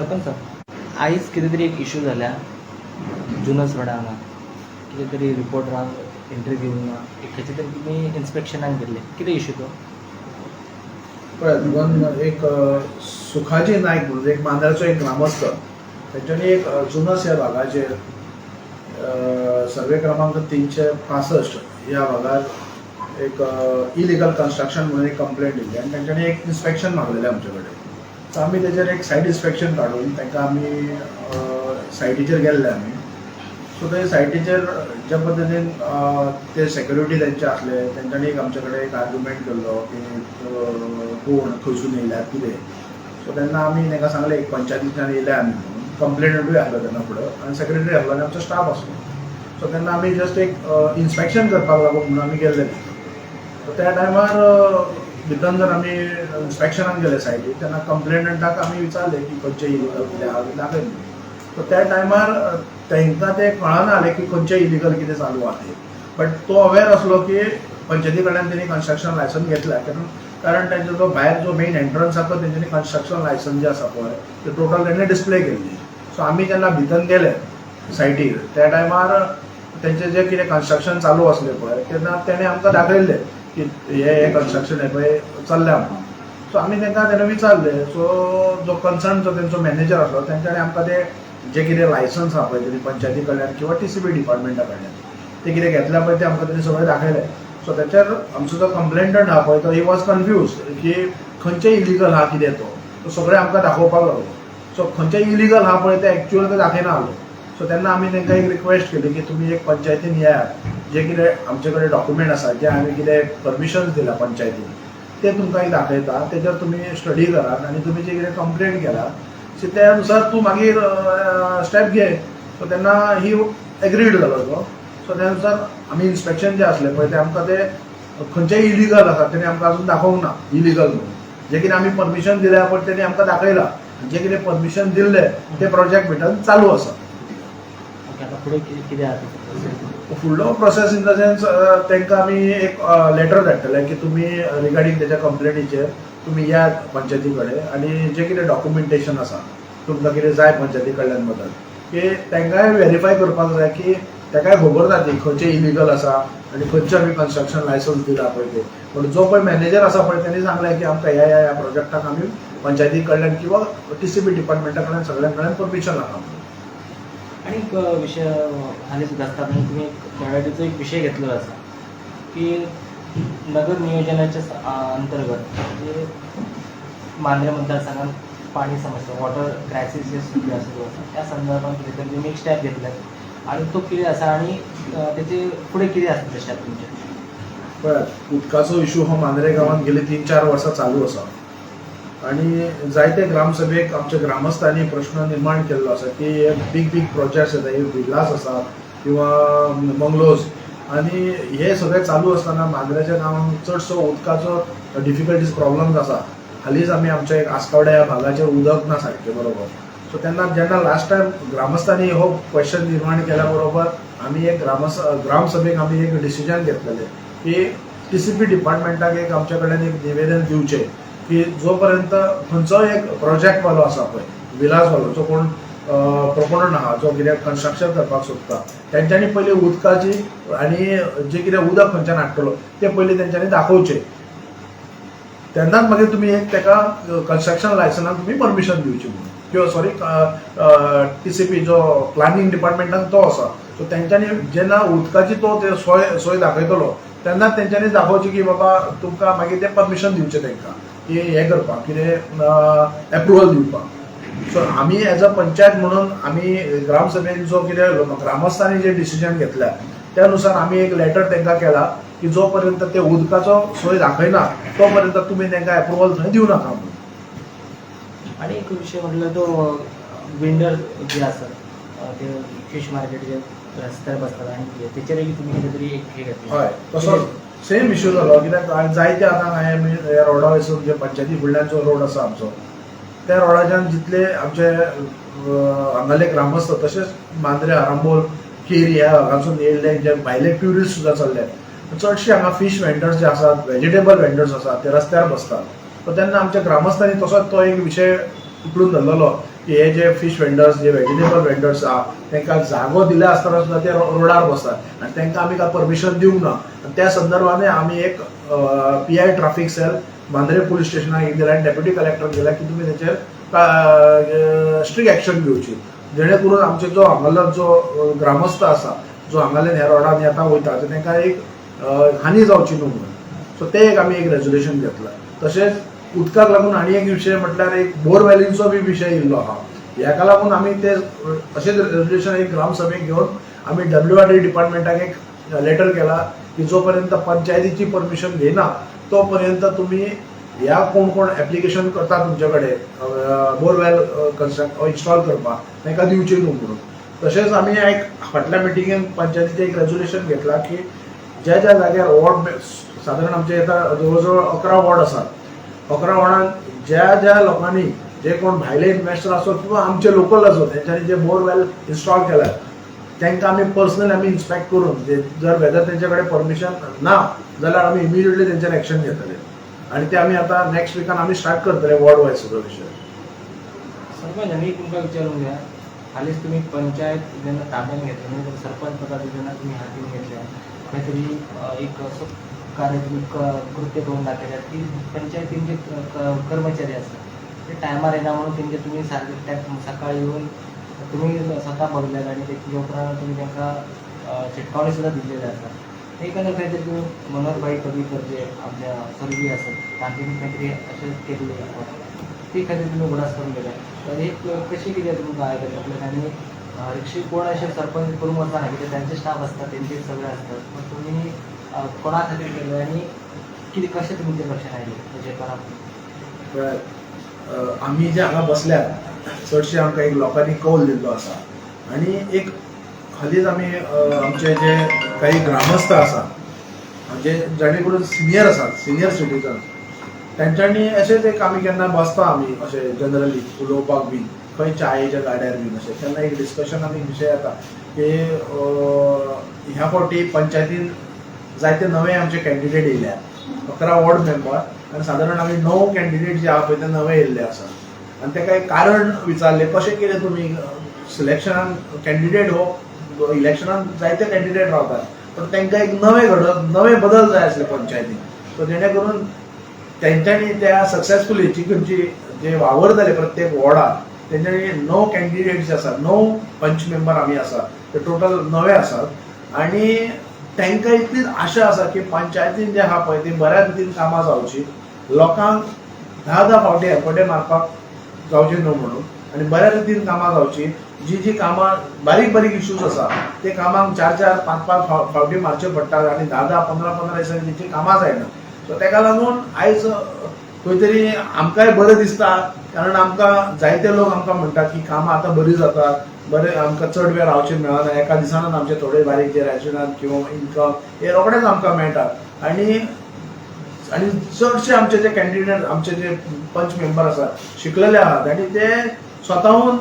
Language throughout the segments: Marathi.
सरपंच आईज कितें तरी एक इशू जाल्या जुनस रोडा हांगा कितें तरी रिपोर्टराक एंट्री दिवना खंयचे तरी तुमी इन्स्पेक्शनाक गेल्ले कितें इशू तो पळय इवन एक सुखाजी नायक म्हणून एक मांद्राचो एक ग्रामस्थ तेंच्यांनी एक जुनस ह्या भागाचेर सर्वे क्रमांक 365 ह्या भागात एक इलिगल कन्स्ट्रक्शन म्हणून एक कंप्लेंट दिली आणि तेंच्यांनी एक इन्स्पेक्शन मागलेलें आमचे कडेन सो आमी तेजेर एक सायट इन्स्पेक्शन काडून तांकां आमी सायटीचेर गेल्ले आमी सो ते सायटीचेर ज्या पद्दतीन ते सेक्युरिटी तेंचे आसले तेंच्यांनी एक आमचे कडेन एक आर्ग्युमेंट केल्लो की कोण खंयसून येयल्यात कितें सो तेन्ना आमी तांकां सांगलें एक पंचायतींतल्यान येयले आमी म्हणून कंप्लेनंटूय आसलो तेन्ना फुडें आनी सेक्रेटरी आसलो आनी आमचो स्टाफ आसलो सो तेन्ना आमी जस्ट एक इन्स्पेक्शन करपाक लागून म्हणून आमी गेल्ले सो त्या टायमार भितर जर आमी इन्स्पेक्शनाक गेले सायटीक तेन्ना कंप्लेनंटाक आमी विचारलें की खंयचे इलिगल कितें आहा दाखय सो त्या टायमार तांकां तें कळना जालें की खंयचे इलिगल कितें चालू आहा तें बट तो अवेर आसलो की पंचायती कडल्यान तेणी कन्स्ट्रक्शन लायसन्स घेतल्या कारण तेंचो जो भायर जो मेन एंट्रन्स आसा तो तेंच्यांनी कन्स्ट्रक्शन लायसन्स जे आसा पळय ते टोटल तेणें डिस्प्ले केल्ली सो आमी जेन्ना भितर गेले सायटीर त्या टायमार तेंचें जें कितें कन्स्ट्रक्शन चालू आसलें पळय तेन्ना तेणें आमकां दाखयल्लें की हे कन्स्ट्रक्शन हें पळय चल्ल्या म्हणून सो आमी तेणें विचारलें सो जो कन्सर्न जो तेंचो मॅनेजर आसलो तेंच्यांनी आमकां ते जे कितें लायसन्स आहा पळय तेणी पंचायती कडल्यान किंवा TCP डिपार्टमेंटा कडल्यान ते कितें घेतल्या पळय ते आमकां तेणी सगळें दाखयलें सो तेचेर आमचो जो कंप्लेंटंट आहा पळय तो ही वॉज कन्फ्यूज की खंयचे इलिगल आहा कितें तो सगळें आमकां दाखोवपाक लागलो सो खंयचे इलिगल आहा पळय ते एक्चुअल ते दाखयना आसलो सो तेन्ना आमी तांकां एक रिक्वेस्ट केली की तुमी एक पंचायतीन येयात जे कितें आमचे कडेन डॉक्युमेंट आसा जे आमी कितें परमिशन्स दिला पंचायतीन ते तुमकां एक दाखयता तेजेर तुमी स्टडी करात आनी तुमी जे कितें कंप्लेंट केला सो त्या अनुसार तूं मागीर स्टेप घे सो तेन्ना ही एग्रीड जालो तो सो त्या अनुसार आमी इन्स्पेक्शन जे आसलें पळय ते आमकां ते खंयचे इलिगल आसा तेणी आमकां अजून दाखोवंक ना इलिगल म्हणून जे कितें आमी परमिशन दिल्या पळय तेणी आमकां दाखयला जे कितें परमिशन दिल्ले ते प्रोजेक्ट भितर चालू आसा फुडें कितें आहा फुडलो प्रोसेस इन द सेन्स तांकां आमी एक लेटर धाडटले की तुमी रिगार्डींग तेच्या कंप्लेनीचेर तुमी यात पंचायती कडेन आनी जे कितें डॉक्युमेंटेशन आसा तुमकां कितें जाय पंचायती कडल्यान मदत की तांकांय व्हेरीफाय करपाक जाय की ताकाय खबर ना ती खंयचे इलिगल आसा आनी खंयचे आमी कन्स्ट्रक्शन लायसन्स दिला पळय ते पूण जो पळय मॅनेजर आसा पळय तेणी सांगलें की आमकां ह्या प्रोजेक्टाक आमी पंचायती कडल्यान किंवा TCP डिपार्टमेंटा कडल्यान सगळ्यां कडल्यान परमिशन आहा आणि एक विषय हाली सुद्धा असतात आणि तुम्ही त्यावेळेचा एक विषय घेतलेला असा की नगर नियोजनाच्या अंतर्गत म्हणजे मांद्रे मतदारसंघात पाणी समस्या वॉटर क्रायसिस जे सुरू असतो त्या संदर्भात कितें तुम्ही एक स्टेप घेतल्यात आणि तो कितें आसा आणि त्याचे पुढे कितें आसता ते स्टेप तुमचे पळय उदकाचो इशू हो मांद्रे गांवांत गेली 3-4 वर्सां चालू आसा आणि जायते ग्रामसभेक आमच्या ग्रामस्थांनी प्रश्न निर्माण केल्लो आसा की हे बीग प्रोजेक्ट्स येता हे विलास आसा किंवा बंगलोज आणि हे सगळें चालू आसतना मांद्रेच्या गांवांत चडसो उदकाचो डिफिकल्टीज प्रॉब्लम्स आसा हालींच आमी आमच्या एक आसगावड्या ह्या भागाचेर उदक ना सारकें बरोबर सो तेन्ना जेन्ना लास्ट टायम ग्रामस्थांनी हो क्वेश्चन निर्माण केल्या बरोबर आमी एक ग्रामसभेक आमी एक डिसिजन घेतलेलें की TCP डिपार्टमेंटाक एक आमच्या कडल्यान एक निवेदन दिवचें की जो पर्यंत खंयचो एक प्रोजेक्ट वालो आसा पळय विलास वालो जो कोण प्रोपोनंट आहा जो कितें कन्स्ट्रक्शन करपाक सोदता तेंच्यांनी पयलीं उदकाची आनी जे कितें उदक खंयच्यान हाडटलो ते पयलीं तेंच्यांनी दाखोवचें तेन्नाच मागीर तुमी एक ताका कन्स्ट्रक्शन लायसन्साक तुमी परमिशन दिवची म्हणून किंवा सॉरी TCP जो प्लॅनिंग डिपार्टमेंटान तो आसा सो तेंच्यांनी जेन्ना उदकाची तो ते सोय दाखयतलो तेन्नाच तेंच्यांनी दाखोवचें की बाबा तुमकां मागीर तें परमिशन दिवचें तांकां की हें करपाक कितें एप्रुवल दिवपाक सो आमी एज अ पंचायत म्हणून आमी ग्रामसभेन जो कितें ग्रामस्थांनी जे डिसिजन घेतल्या त्या अनुसार आमी एक लेटर तांकां केला की जो पर्यंत ते उदकाचो सोय दाखयना तो पर्यंत तुमी तांकां एप्रुवल थंय दिवं नाका म्हणून आणि एक विषय म्हटलं तो वेंडर जे असतात ते फिश मार्केट जे रस्त्यार बसतात आणि त्याच्यावरही तुम्ही कितेंतरी एक हे घेतलं हय तसो सेम इश्यू जालो कित्याक जायते आतां हांवें ह्या रोडा वयसून जे पंचायती फुडल्यान जो रोड आसा आमचो त्या रोडाच्यान जितले आमचे हांगाले ग्रामस्थ तशेंच मांद्रे आरांबोल केरी ह्या भागांसून येयल्ले जे भायले ट्युरिस्ट सुद्दां चल्ले चडशे हांगा फीश वेंडर्स जे आसात वेजिटेबल वेंडर्स आसात ते रस्त्यार बसतात सो तेन्ना आमच्या ग्रामस्थांनी तसोच तो एक विशय उखलून धरलेलो की हे जे फीश वेंडर्स जे वेजिटेबल वेंडर्स आहा तांकां जागो दिल्या आसतना सुद्दां ते रोडार बसतात आनी तांकां आमी काय परमिशन दिवंक ना आनी त्या संदर्भाने आमी एक PI traffic cell Mandrem police स्टेशनाक दिला आनी डेप्युटी कलेक्टर गेला की तुमी ताचेर स्ट्रिक्ट एक्शन घेवची जेणे करून आमचे जो हांगालो जो ग्रामस्थ आसा जो हांगाल्यान ह्या रोडान येता वयता तांकां एक हानी जावची न्हू म्हणून सो ते एक आमी एक रेजोल्युशन घेतला तशेंच उदकाक लागून आनी एक विशय म्हटल्यार एक बोरवेलींचो बी विशय येयल्लो आहा ह्याका लागून आमी ते अशेंच रेजोल्युशन एक ग्रामसभेक घेवन आमी WRD डिपार्टमेंटाक एक लेटर केला की जो पर्यंत पंचायतीची परमिशन घेयना तो पर्यंत तुमी ह्या कोण कोण एप्लिकेशन करता तुमचे कडेन बोरवेल इन्स्टॉल करपाक तांकां दिवची न्हू म्हणून तशेंच आमी एक फाटल्या मिटिंगेन पंचायतीचें एक रेजोल्युशन घेतला की ज्या ज्या जाग्यार वॉर्ड सादारण आमचे येता जवळ जवळ 11 वॉर्ड आसात 11 वॉर्डान ज्या ज्या लोकांनी जे कोण भायले इन्व्हेस्टर असो किंवा आमचे लोकल असो त्यांच्यानी जे बोरवेल इन्स्टॉल केल्यात तांकां आमी पर्सनली आमी इन्स्पेक्ट करून जर वेदर तेंचे कडेन परमिशन ना जाल्यार आमी इमिडिएटली तेंचेर एक्शन घेतले आनी ते आमी आतां नेक्स्ट विकान आमी स्टार्ट करतले वॉर्ड वायज सगळो विशय सरपंच आनी तुमकां विचारूंक जाय हालींच तुमी पंचायत जेन्ना ताब्यान घेतली म्हणजे सरपंच पदाची जेन्ना तुमी हातीन घेतल्या खंय तरी एक असो कार्य तुमी कृत्य करून दाखयल्यात की पंचायतीन जे कर्मचारी आसतात ते टायमार येना म्हणून तेंचे तुमी सारके सकाळी येवन तुमी स्वता बघल्यात आनी तेच्या उपरांत तुमी तांकां चिटकावणी सुद्दां दिल्लेली आसा एक खंय तरी तुमी मनोहरभाई पर्रीकर जे आपल्या सर्वी आसात तांच्यानी खंय तरी अशें केल्लें ती खंय तरी तुमी उगडास करून गेल्या तर एक कशी कितें तुमकां आयकतले आनी रिक्षी कोण अशें सरपंच करूंक वचना कित्याक तांचे स्टाफ आसता तेंचे सगळे आसतात पूण तुमी कोणा खातीर केलें आनी कितें कशें तुमी तें लक्षांत आयलें अशें करप आमी जे हांगा बसल्यात चडशे आमकां एक लोकांनी कौल दिल्लो आसा आनी एक हालींच आमी आमचे जे काही ग्रामस्थ आसा जे जाणे करून सिनियर आसात सिनियर सिटीजन तेंच्यांनी अशेंच एक आमी केन्ना बसता आमी अशें जनरली उलोवपाक बीन खंय चायेच्या गाड्यार बीन अशें तेन्ना एक डिस्कशन आमी विशय येता की ह्या फावटी पंचायतीन जायते नवे आमचे कॅन्डिडेट येयल्या 11 वॉर्ड मेंबर आनी सादारण आमी 9 कॅन्डिडेट जे आहा पळय ते नवे येयल्ले आसा आनी ताका एक कारण विचारलें कशें केलें तुमी सिलेक्शनान कॅन्डिडेट हो इलेक्शनान जायते कॅन्डिडेट रावतात पण तांकां एक नवे बदल जाय आसले पंचायतीन सो जेणे करून तेंच्यांनी त्या सक्सेसफुली जी खंयची जे वावर जाले प्रत्येक वॉर्डाक तेंच्यांनी 9 कॅन्डिडेट जे आसात 9 पंच मेंबर आमी आसा ते टोटल नवे आसात आनी तांकां इतलीच आशा आसा की पंचायतीन जे आहा पळय ती बऱ्या रितीन कामां जावची लोकांक 10 फावटी हेपटे मारपाक जावचे न्हू म्हणून आनी बऱ्या रितीन कामां जावची जी कामां बारीक इश्यूज आसा ते कामांक 4 5 फावटी मारचे पडटात आनी 10 15 दिसांनी तेंची कामां जायना सो ताका लागून आयज खंय तरी आमकांय बरें दिसता कारण आमकां जायते लोक आमकां म्हणटात की कामां आतां बरीं जातात बरें आमकां चड वेळ रावचें मेळना एका दिसानच आमचे थोडे बारीक जे रॅशनान किंवा इन्कम हे रोखडेच आमकां मेळटात आनी चडशे आमचे जे कॅन्डिडेट आमचे जे पंच मेंबर आसात शिकलेले आहात आनी ते स्वताहून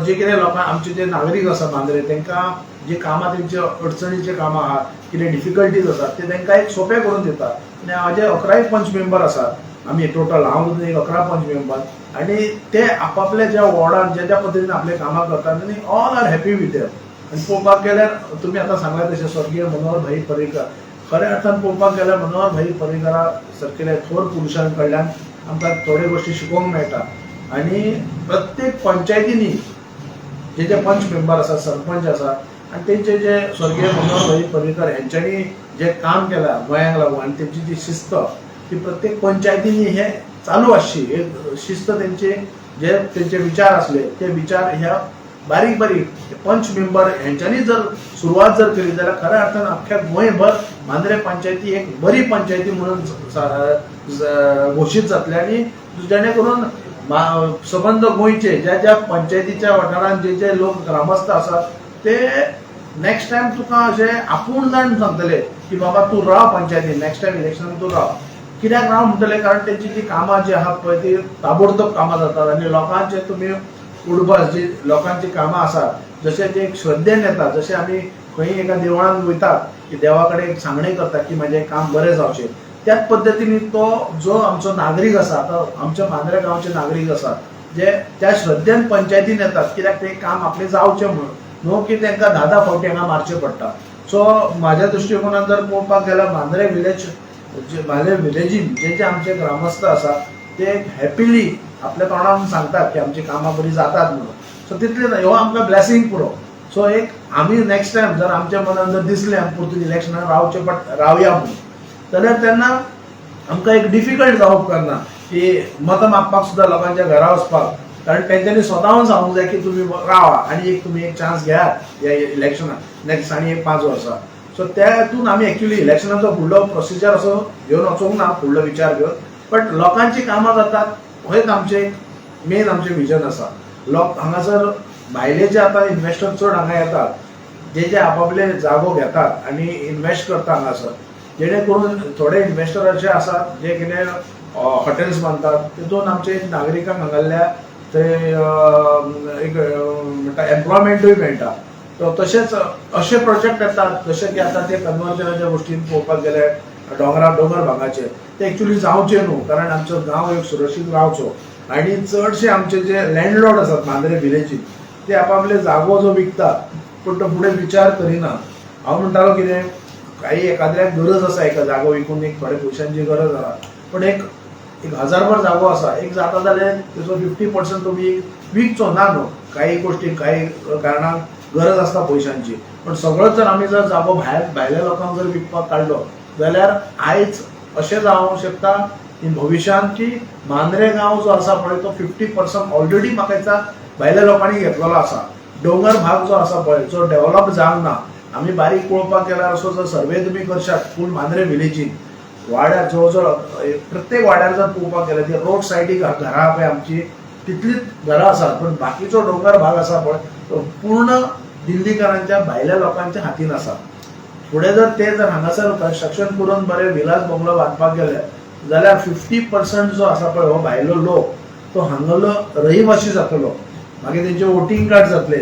जे कितें लोकां आमचे जे नागरीक आसा मांद्रे तांकां जी कामां तेंचे अडचणीचे कामां आहात कितें डिफिकल्टीज आसात ते तांकां एक सोंपें करून दितात आनी हाजे 11 पंच मेंबर आसात आमी टोटल हांव सुद्दां एक 11 पंच मेंबर आनी ते आपापल्या ज्या वॉर्डान ज्या पद्दतीन आपले कामां करतात आनी all are happy with them आनी पळोवपाक गेल्यार तुमी आतां सांगला तशें स्वर्गीय मनोहरभाई पर्रीकर खऱ्या अर्थान पळोवपाक गेल्यार मनोहरभाई पर्रीकरा सारकेल्या थोर पुरुशां कडल्यान आमकां थोड्यो गोश्टी शिकोवंक मेळटा आनी प्रत्येक पंचायतींनी जे पंच मेंबर आसात सरपंच आसात आनी तेंचे जे स्वर्गीय मनोहरभाई पर्रीकर हेंच्यांनी जे काम केलां गोंयांक लागून आनी तेंची जी शिस्त ती प्रत्येक पंचायतींनी हे चालू आसची एक शिस्त तेंचे जे तेंचे विचार आसले ते विचार ह्या बारीक पंच मेंबर हेंच्यांनी जर सुरवात जर केली जाल्यार खऱ्या अर्थान अख्ख्या गोंयभर मांद्रे पंचायती एक बरी पंचायती म्हणून घोशीत जातले आनी जेणे करून सबंद गोंयचे ज्या पंचायतीच्या वाठारांत जे लोक ग्रामस्थ आसात ते नेक्स्ट टायम तुका अशें आपूण जाण सांगतले की बाबा तूं राव पंचायतीन नेक्स्ट टायम इलेक्शनाक तूं राव कित्याक राव म्हणटले कारण तेंची जी कामां जी आहात पळय ती ताबडतोब कामां जातात आनी लोकांचे तुमी उडबस जी लोकांची कामां आसात जशें ते एक श्रद्धेन येतात जशें आमी खंय एका देवळान वयतात की देवा कडेन एक सांगणे करतात की म्हाजें काम बरें जावचें त्याच पद्दतीन तो जो आमचो नागरीक आसा तो आमच्या मांद्रे गांवचे नागरीक आसा जे त्या श्रद्धेन पंचायतीन येतात कित्याक ते काम आपले जावचें म्हणून न्हू की तांकां 10 फावटी हांगा मारचें पडटा. सो म्हाज्या दृश्टिकोनान जर पळोवपाक गेल्यार मांद्रे विलेजीन जे आमचे ग्रामस्थ आसा ते हॅपिली आपल्या तोंडान सांगतात की आमची कामां बरी जातात म्हणून. सो तितले हो आमकां ब्लेसिंग पुरो. सो एक आमी नेक्स्ट टायम जर आमच्या मनान जर दिसलें आमी परतून इलेक्शनाक रावया म्हणून जाल्यार तेन्ना आमकां एक डिफिकल्ट जावप करना की मतां मागपाक सुद्दां लोकांच्या घरा वचपाक. कारण तेंच्यांनी स्वताहून सांगूंक जाय की तुमी रावा आनी तुमी एक चान्स घेयात ह्या इलेक्शनाक नेक्स्ट आनी एक 5 वर्सां. सो त्या हातून आमी एक्चुअली इलेक्शनाचो फुडलो प्रोसिजर असो घेवन वचोंक ना फुडलो विचार घेवन. बट लोकांची कामां जातात हेच आमचें मेन आमचें विजन आसा. लोक हांगासर भायले जे आतां इन्वेस्टर चड हांगा येतात जे आपआपले जागो घेतात आनी इन्वेस्ट करता हांगासर जेणे करून थोडे इन्वेस्टर अशे आसात जे कितें हॉटेल्स बांदतात तितून आमचे नागरिकांक हांगासरल्या थंय एक म्हणटा एम्प्लॉयमेंटूय मेळटा. तशेंच अशे प्रोजेक्ट येतात जशे की आतां ते कन्वर्जनाच्या गोश्टीन पळोवपाक गेल्यार दोंगर भागाचे ते एक्चुअली जावचे न्हू कारण आमचो गांव एक सुरक्षीत रावचो. आनी चडशे आमचे जे लँडलॉर्ड आसात मांद्रे विलेजीन ते आपआपले जागो जो विकतात पूण तो फुडें विचार करिना. हांव म्हणटालो कितें काही एखाद्याक गरज आसा एका जागो विकून एक थोड्या पयशांची गरज आसा पण एक 1000भर जागो आसा एक जाता जाल्यार तेजो 50% तुमी विकचो ना न्हू. काही गोश्टी काही कारणाक गरज आसता पयशांची पण सगळोच जर आमी जर जागो भायल्या लोकांक जर विकपाक काडलो जाल्यार आयज अशें जावंक शकता इन भविष्यान की मांद्रे गांव जो आसा पळय तो 50% ऑलरेडी म्हाका दिसता भायल्या लोकांनी घेतलेलो आसा. दोंगर भाग जो आसा पळय जो डेव्हलप जावंक ना. आमी बारीक पळोवपाक गेल्यार असो जर सर्वे तुमी करशात फूल मांद्रे विलेजीन वाड्यार जवळ प्रत्येक वाड्यार जर पळोवपाक गेल्यार ती रोड सायडीक घरां आहा पळय आमची तितलीच घरां आसात पण बाकीचो दोंगर भाग आसा पळय तो पूर्ण दिल्लीकरांच्या भायल्या लोकांच्या हातीन आसा. फुडें जर ते जर हांगासर कन्स्ट्रक्शन करून बरे विलास बंगलो बांदपाक गेले जाल्यार 50% जो आसा पळय हो भायलो लोक तो हांगलो रहिवासी जातलो. मागीर तेंचे वोटींग कार्ड जातले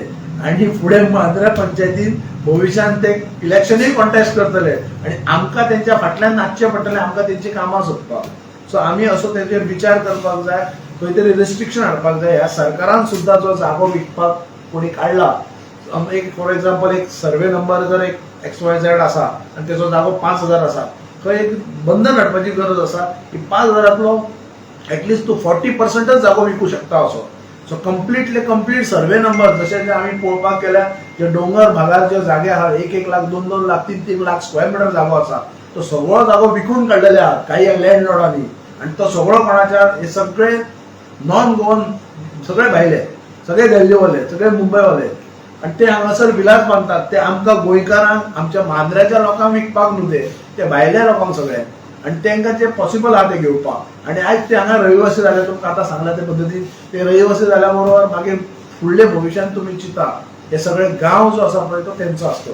आनी फुडें मांद्रे पंचायतीन भविष्यान ते इलेक्शनूय कॉन्टेस्ट करतले आनी आमकां तेंच्या फाटल्यान नाचचें पडटलें आमकां तेंची कामां सोदपाक. सो आमी असो तेचेर विचार करपाक जाय खंय तरी रिस्ट्रिक्शन हाडपाक जाय. ह्या सरकारान सुद्दां जो जागो विकपाक कोणी काडला एक फॉर एग्जाम्पल एक सर्वे नंबर जर एक XYZ आसा आनी तेजो जागो 5000 आसा थंय एक बंधन हाडपाची गरज आसा की 5000तलो एटलिस्ट तूं 40%च जागो विकूं शकता असो. सो कंप्लीट सर्वे नंबर जशे जे आमी पळोवपाक गेल्यार जे दोंगर भागार जे जागे आहा 1 लाख 2 लाख 3 लाख स्क्वेअर मिटर जागो आसा तो सगळो जागो विकून काडलेले आहा काही लँडलॉर्डांनी आनी तो सगळो कोणाच्या हे सगळे नॉन गोवन सगळे भायले सगळे दिल्लीवाले सगळे मुंबईवाले आनी ते हांगासर विलास बांदतात. ते आमकां गोंयकारांक आमच्या मांद्र्याच्या लोकांक विकपाक न्हू ते भायल्या लोकांक सगळे आनी तांकां जे पॉसिबल आहा ते घेवपाक. आनी आयज ते हांगा रहिवासी जाले तुमकां आतां सांगला ते पद्दतीन ते रहिवासी जाल्या बरोबर मागीर फुडले भविश्यान तुमी चिंता हे सगळे गांव जो आसा पळय तो तेंचो आसतलो.